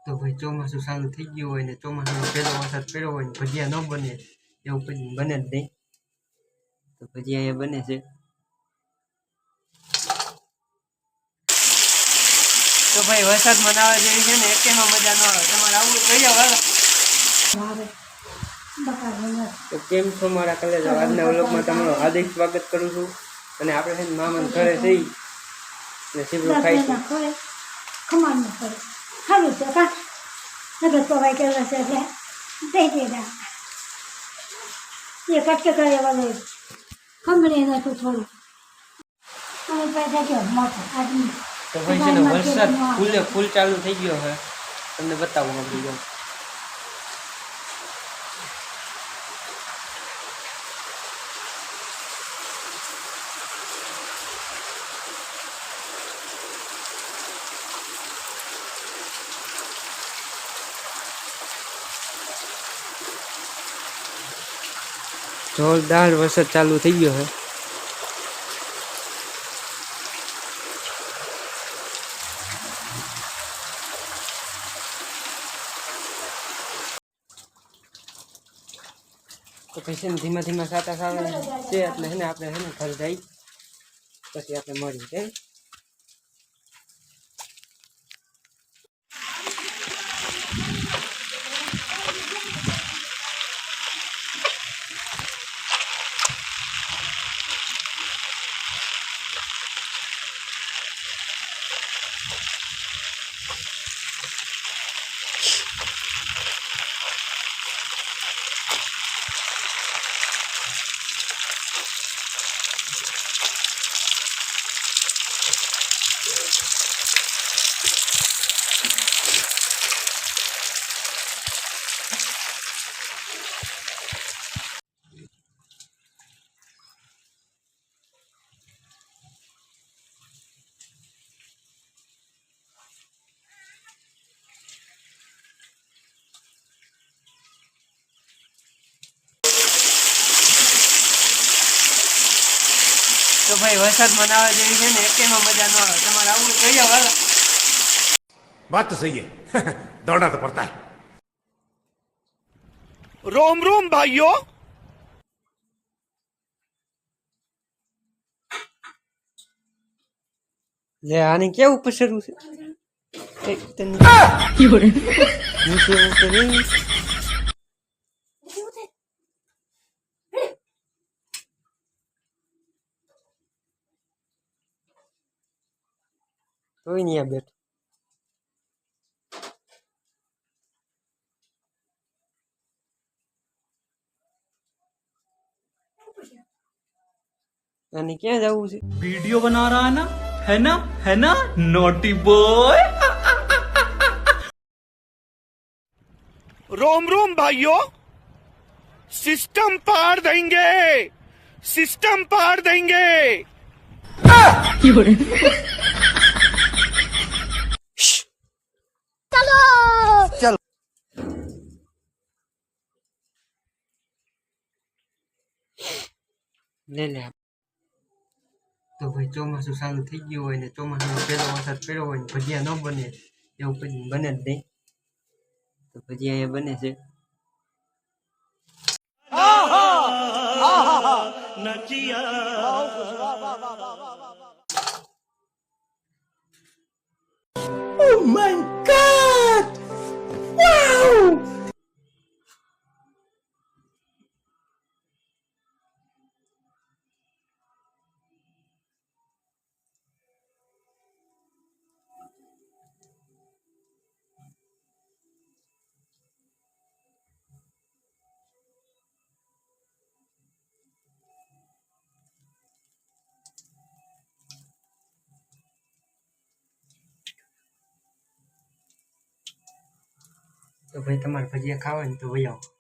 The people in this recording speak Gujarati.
તો ભાઈ ચોમાસું ચાલુ થઈ ગયું હોય ને ચોમાસાનો પહેલો વરસાદ પડ્યો હોય ને ભજીયા ન બને એવું પછી બને જ નહીં. તો ભજીયા અહીંયા બને છે. તો ભાઈ વરસાદમાં નાવા જેવી છે ને એકેમાં મજા ન આવે. તમારે આવું થઈ જાવ હાલો. તો કેમ છો મારા કલેજ? આજના વ્લોગમાં તમારું હાર્દિક સ્વાગત કરું છું. અને આપણે છે ને મામાના ઘરે જઈ ને સીબડું ખાઈશું. ખમાનું કરે સારું છે કા નગર પવાઈ ગયેલા છે એટલે દઈ દેડા એ કટકે કરે વાળો ખમણી નાખું થોડું અને પૈસા ગયો મોટો આદમી. તો ભાઈ છે ને વરસાદ ફૂલ ચાલુ થઈ ગયો છે. તમને બતાવું આપણી જો જોરદાર વરસાદ ચાલુ થઈ ગયો છે. તો પછી ને ધીમા ધીમા સાતા આવે છે એટલે છે ને આપણે છે ને ઘર જઈ પછી આપણે મળીએ કે તો ભાઈ વરસાદમાં નાવા જેવી છે ને એકેમાં મજા ન આવે. તમારે આવું થઈ જાવ હાલો. बात तो सही है दौड़ना तो पड़ता है. रोम रोम भाइयों. લે આને કેવું પસરવું છે એક તને નીચે ઉતરી તોય નહીં આ બેઠો. અને ક્યાં જવું છે? वीडियो बना रहा है ना नोटी बॉय. रोम रोम भाइयों. सिस्टम पार देंगे. सिस्टम पार देंगे. ચલો લે તો ભાઈ ચોમાસું ચાલુ થઈ ગયું હોય ને ચોમાસાનો પહેલો વરસાદ પડ્યો હોય ને ભજીયા ન બને એવું પછી બને જ નહીં. તો ભજીયા અહીંયા બને છે. Oh my God! Wow! તો ભાઈ તમારે ભજીયા ખાવા ને તો વહી આવો.